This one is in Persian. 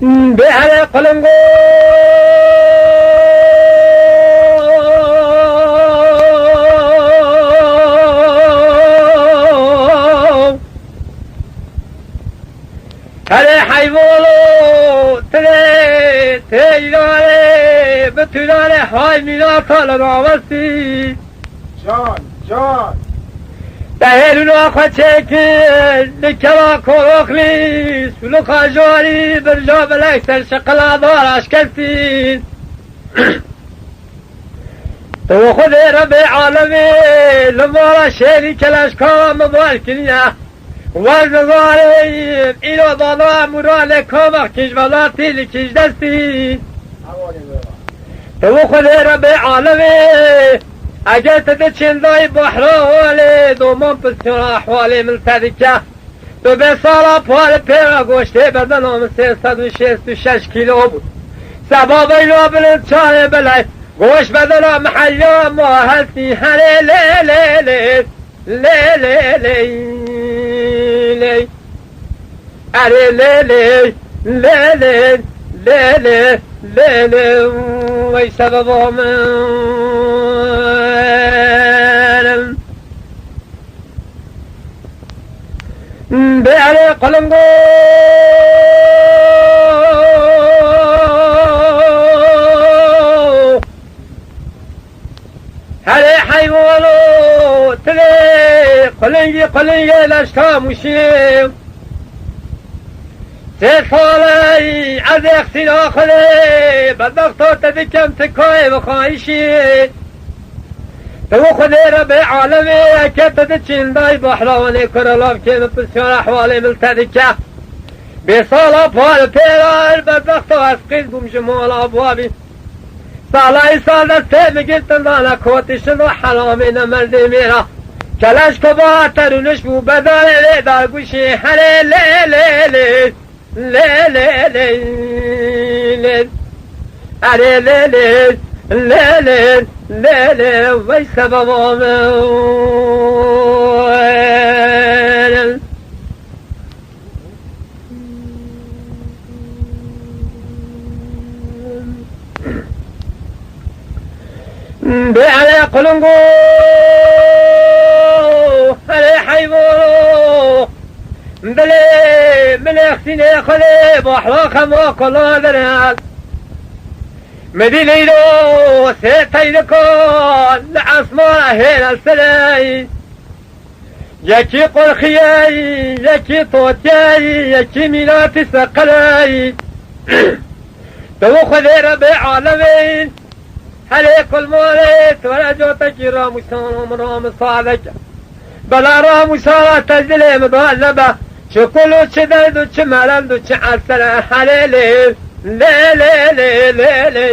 بهر قلنگو هر حیوانو تیراره بتوناره های مینا طالب آوستی جان دهلونو آخوا چکن نکوا کروخلی سلو خاجواری برجا بلکتر شقلا دارش کسید تو خود رب عالمی لمارا شیری کلشکا مبارکنیه وزنظاریم اینو دانا مرال کامخ کشولاتی لکش دستی تو خود رب عالمی اگر تده چندای بحراوالی دومان پسیون احوالی من صدیکه تو به سالا پال پیرا گوشته بدنام 366 کیلو بود سباب اینا بلند چانه بلای گوش بدنام محیا ما هستی هنه لی لی لی لی لی لی لی اری لی لی لی لی لی لی لی لی وی سبب من بأري قلنگو هري حيوانو تلي قلنگي لشتا مشيم سالي عزيق سلاخلي بدختو تذكم تكاي وخايشي تو خود رب عالمی که تده چندای بحرانی کرلاف که بسیار احوالی ملتدکه به سالا پال پیرار بدبخت و اسقیل بوم جمال آبوابی سالای سال دسته بگیرتن دانا کوتشن و حرامی نمرده میرا کلش کبا ترونش بو بداره لی دار گوشی هره لی لی لی لی لی لی لی اره لی لی لا لا لا لا ويسبب بأعلى قلنقو علي حيبو بلي من اختني خلي بحراخ ما قلا درات مدينيلو سيتيلكون لعصمار هنا السلاي يكي قرخياي يكي طوتياي يكي ميلاتي سقلاي تو خذي ربي عالمين عليك الموليت ولا جوتك راموسان رام صادك بلا راموسان تجلي مضلبة شو كلو شدد وشمالند وشعسل حليلي لا لا لا لا لا